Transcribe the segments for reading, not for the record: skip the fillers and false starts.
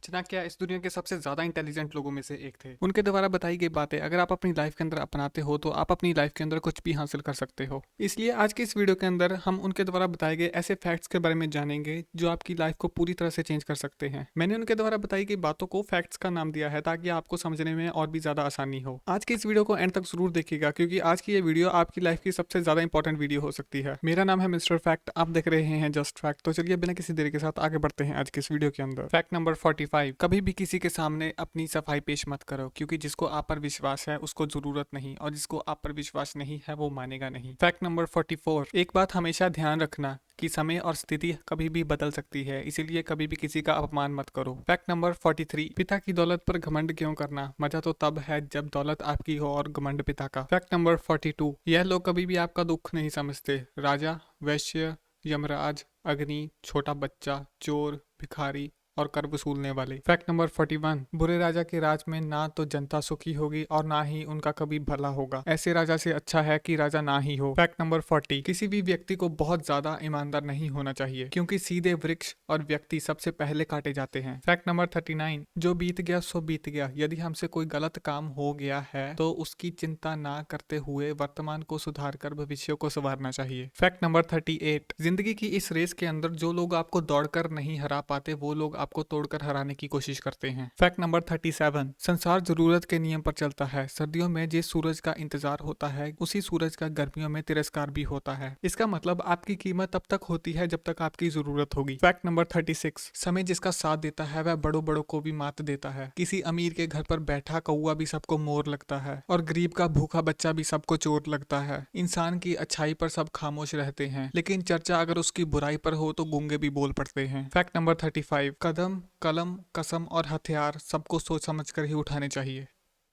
चाणक्य इस दुनिया के सबसे ज्यादा इंटेलिजेंट लोगों में से एक थे। उनके द्वारा बताई गई बातें अगर आप अपनी लाइफ के अंदर अपनाते हो तो आप अपनी लाइफ के अंदर कुछ भी हासिल कर सकते हो। इसलिए आज की इस वीडियो के अंदर हम उनके द्वारा बताए गए ऐसे फैक्ट्स के बारे में जानेंगे जो आपकी लाइफ को पूरी तरह से चेंज कर सकते हैं। मैंने उनके द्वारा बताई गई बातों को फैक्ट्स का नाम दिया है ताकि आपको समझने में और भी ज्यादा आसानी हो। आज की इस वीडियो को एंड तक जरूर देखिएगा क्योंकि आज की ये वीडियो आपकी लाइफ की सबसे ज्यादा इंपॉर्टेंट वीडियो हो सकती है। मेरा नाम है मिस्टर फैक्ट, आप देख रहे हैं जस्ट फैक्ट। तो चलिए बिना किसी देरी के साथ आगे बढ़ते हैं आज की इस वीडियो के अंदर। फैक्ट नंबर 45, कभी भी किसी के सामने अपनी सफाई पेश मत करो क्योंकि जिसको आप पर विश्वास है उसको जरूरत नहीं और जिसको आप पर विश्वास नहीं है वो मानेगा नहीं। फैक्ट नंबर 44, एक बात हमेशा ध्यान रखना कि समय और स्थिति कभी भी बदल सकती है, इसीलिए कभी भी किसी का अपमान मत करो। फैक्ट नंबर 43, पिता की दौलत पर घमंड क्यों करना, मजा तो तब है जब दौलत आपकी हो और घमंड पिता का। फैक्ट नंबर 42, यह लोग कभी भी आपका दुख नहीं समझते। राजा, वैश्य, यमराज, अग्नि, छोटा बच्चा, चोर, भिखारी और कर वसूलने वाले। फैक्ट नंबर 41, बुरे राजा के राज में ना तो जनता सुखी होगी और ना ही उनका कभी भला होगा। ऐसे राजा से अच्छा है कि राजा ना ही हो। फैक्ट नंबर 40, किसी भी व्यक्ति को बहुत ज्यादा ईमानदार नहीं होना चाहिए क्योंकि सीधे वृक्ष और व्यक्ति सबसे पहले काटे जाते हैं। फैक्ट नंबर 39, जो बीत गया सो बीत गया। यदि हमसे कोई गलत काम हो गया है तो उसकी चिंता ना करते हुए वर्तमान को सुधार कर भविष्य को संवारना चाहिए। फैक्ट नंबर 38, जिंदगी की इस रेस के अंदर जो लोग आपको दौड़कर नहीं हरा पाते वो लोग आपको तोड़कर हराने की कोशिश करते हैं। फैक्ट नंबर 37, संसार जरूरत के नियम पर चलता है। सर्दियों में जिस सूरज का इंतजार होता है उसी सूरज का गर्मियों में तिरस्कार भी होता है। इसका मतलब आपकी कीमत तब तक होती है जब तक आपकी जरूरत होगी। फैक्ट नंबर 36, समय जिसका साथ देता है वह बड़ों बड़ों को भी मात देता है। किसी अमीर के घर पर बैठा कौआ भी सबको मोर लगता है और गरीब का भूखा बच्चा भी सबको चोर लगता है। इंसान की अच्छाई पर सब खामोश रहते हैं लेकिन चर्चा अगर उसकी बुराई पर हो तो गूंगे भी बोल पड़ते हैं। फैक्ट नंबर 35, कदम, कलम, कसम और हथियार सबको सोच समझ कर ही उठाने चाहिए।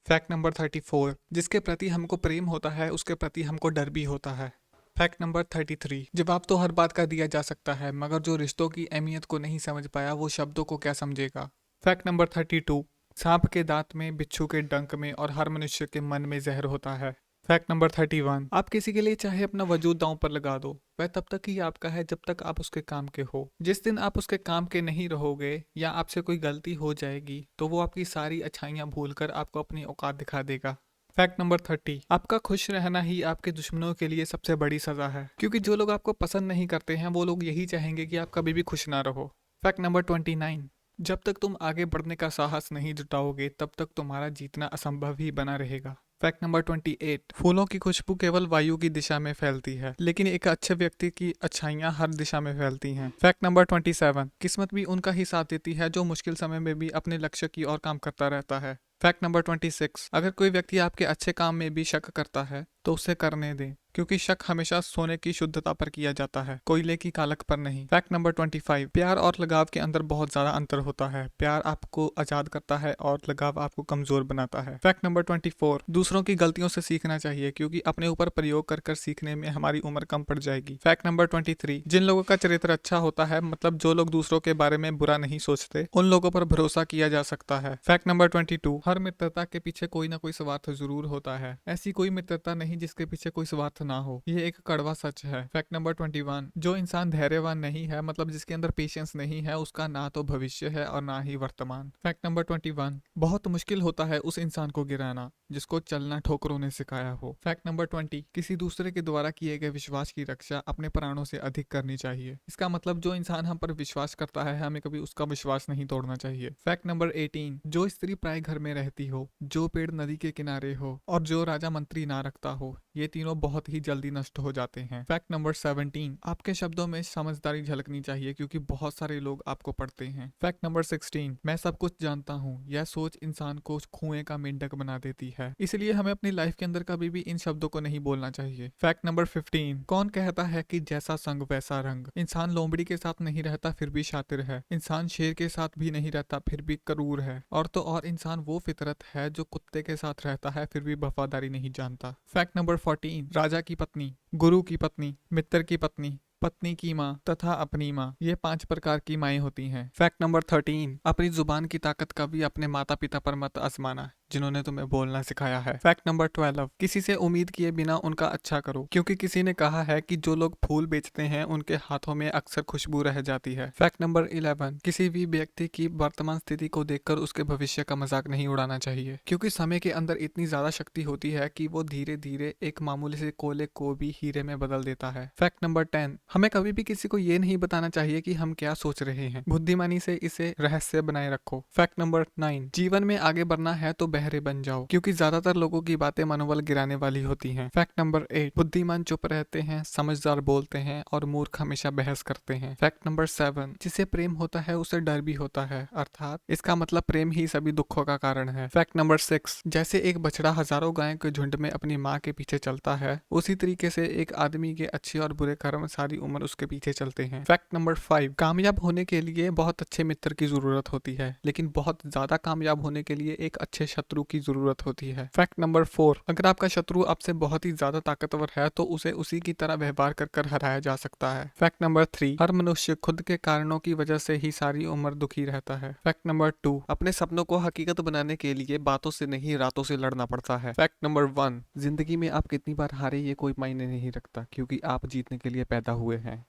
फैक्ट नंबर 34, जिसके प्रति हमको प्रेम होता है उसके प्रति हमको डर भी होता है। फैक्ट नंबर 33, जवाब तो हर बात का दिया जा सकता है मगर जो रिश्तों की अहमियत को नहीं समझ पाया वो शब्दों को क्या समझेगा। फैक्ट नंबर 32, सांप के दांत में, बिच्छू के डंक में और हर मनुष्य के मन में जहर होता है। फैक्ट नंबर 31, आप किसी के लिए चाहे अपना वजूद दांव पर लगा दो वह तब तक ही आपका है जब तक आप उसके काम के हो। जिस दिन आप उसके काम के नहीं रहोगे या आपसे कोई गलती हो जाएगी तो वो आपकी सारी अच्छाइयां भूलकर आपको अपनी औकात दिखा देगा। फैक्ट नंबर 30, आपका खुश रहना ही आपके दुश्मनों के लिए सबसे बड़ी सजा है क्योंकि जो लोग आपको पसंद नहीं करते हैं वो लोग यही चाहेंगे कि आप कभी भी खुश ना रहो। फैक्ट नंबर 29, जब तक तुम आगे बढ़ने का साहस नहीं जुटाओगे तब तक तुम्हारा जीतना असंभव ही बना रहेगा। फैक्ट नंबर 28, फूलों की खुशबू केवल वायु की दिशा में फैलती है लेकिन एक अच्छे व्यक्ति की अच्छाइयां हर दिशा में फैलती हैं। फैक्ट नंबर 27, किस्मत भी उनका ही साथ देती है जो मुश्किल समय में भी अपने लक्ष्य की ओर काम करता रहता है। फैक्ट नंबर 26, अगर कोई व्यक्ति आपके अच्छे काम में भी शक करता है तो उसे करने दें क्योंकि शक हमेशा सोने की शुद्धता पर किया जाता है, कोयले की कालक पर नहीं। फैक्ट नंबर 25, प्यार और लगाव के अंदर बहुत ज्यादा अंतर होता है। प्यार आपको आजाद करता है और लगाव आपको कमजोर बनाता है। फैक्ट नंबर 24, दूसरों की गलतियों से सीखना चाहिए क्योंकि अपने ऊपर प्रयोग कर कर सीखने में हमारी उम्र कम पड़ जाएगी। फैक्ट नंबर 23, जिन लोगों का चरित्र अच्छा होता है मतलब जो लोग दूसरों के बारे में बुरा नहीं सोचते उन लोगों पर भरोसा किया जा सकता है। फैक्ट नंबर 22, हर मित्रता के पीछे कोई ना कोई स्वार्थ जरूर होता है। ऐसी कोई मित्रता नहीं जिसके पीछे कोई स्वार्थ ना हो, ये एक कड़वा सच है। फैक्ट नंबर 21, जो इंसान धैर्यवान नहीं है मतलब जिसके अंदर पेशेंस नहीं है उसका ना तो भविष्य है और ना ही वर्तमान। फैक्ट नंबर 21, बहुत मुश्किल होता है उस इंसान को गिराना जिसको चलना ठोकरों ने सिखाया हो। फैक्ट नंबर 20, किसी दूसरे के द्वारा किए गए विश्वास की रक्षा अपने प्राणों से अधिक करनी चाहिए। इसका मतलब जो इंसान हम पर विश्वास करता है हमें कभी उसका विश्वास नहीं तोड़ना चाहिए। फैक्ट नंबर 18, जो स्त्री पराए घर में रहती हो, जो पेड़ नदी के किनारे हो और जो राजा मंत्री ना रखता हो, ये तीनों बहुत ही जल्दी नष्ट हो जाते हैं। फैक्ट नंबर 17, आपके शब्दों में समझदारी झलकनी चाहिए क्योंकि बहुत सारे लोग आपको पढ़ते हैं। फैक्ट नंबर 16, मैं सब कुछ जानता हूँ, यह सोच इंसान को कुएं का मेंढक बना देती है, इसलिए हमें अपनी लाइफ के अंदर कभी भी इन शब्दों को नहीं बोलना चाहिए। फैक्ट नंबर 15, कौन कहता है कि जैसा संग वैसा रंग। इंसान लोमड़ी के साथ नहीं रहता फिर भी शातिर है, इंसान शेर के साथ भी नहीं रहता फिर भी क्रूर है, और तो और इंसान वो फितरत है जो कुत्ते के साथ रहता है फिर भी वफादारी नहीं जानता। फैक्ट नंबर 14, राजा की पत्नी, गुरु की पत्नी, मित्र की पत्नी, पत्नी की माँ तथा अपनी माँ, ये 5 प्रकार की माएँ होती हैं। फैक्ट नंबर 13, अपनी जुबान की ताकत कभी अपने माता पिता पर मत आजमाना जिन्होंने तुम्हें बोलना सिखाया है। फैक्ट नंबर 12, किसी से उम्मीद किए बिना उनका अच्छा करो, क्योंकि किसी ने कहा है कि जो लोग फूल बेचते हैं उनके हाथों में अक्सर खुशबू रह जाती है। फैक्ट नंबर 11, किसी भी व्यक्ति की वर्तमान स्थिति को देखकर उसके भविष्य का मजाक नहीं उड़ाना चाहिए, क्योंकि समय के अंदर इतनी ज्यादा शक्ति होती है कि वो धीरे धीरे एक मामूली से कोयले को भी हीरे में बदल देता है। फैक्ट नंबर 10, हमें कभी भी किसी को ये नहीं बताना चाहिए कि हम क्या सोच रहे हैं, बुद्धिमानी से इसे रहस्य बनाए रखो। फैक्ट नंबर 9, जीवन में आगे बढ़ना है तो बहरे बन जाओ, क्योंकि ज्यादातर लोगों की बातें मनोबल गिराने वाली होती हैं। फैक्ट नंबर 8, बुद्धिमान चुप रहते हैं, समझदार बोलते हैं और मूर्ख हमेशा बहस करते हैं। फैक्ट नंबर 7, जिसे प्रेम होता है उसे डर भी होता है, अर्थात इसका मतलब प्रेम ही सभी दुखों का कारण है। फैक्ट नंबर 6, जैसे एक बछड़ा हजारों गायों के झुंड में अपनी माँ के पीछे चलता है, उसी तरीके से एक आदमी के अच्छे और बुरे कर्म सारी उम्र उसके पीछे चलते हैं। फैक्ट नंबर 5, कामयाब होने के लिए बहुत अच्छे मित्र की जरूरत होती है, लेकिन बहुत ज्यादा कामयाब होने के लिए एक अच्छे शत्रु की जरूरत होती है। फैक्ट नंबर 4, अगर आपका शत्रु आपसे बहुत ही ज्यादा ताकतवर है तो उसे उसी की तरह व्यवहार कर हराया जा सकता है। फैक्ट नंबर 3, हर मनुष्य खुद के कारणों की वजह से ही सारी उम्र दुखी रहता है। फैक्ट नंबर 2, अपने सपनों को हकीकत बनाने के लिए बातों से नहीं रातों से लड़ना पड़ता है। फैक्ट नंबर 1, जिंदगी में आप कितनी बार हारे ये कोई मायने नहीं रखता, क्योंकि आप जीतने के लिए पैदा हुए हैं।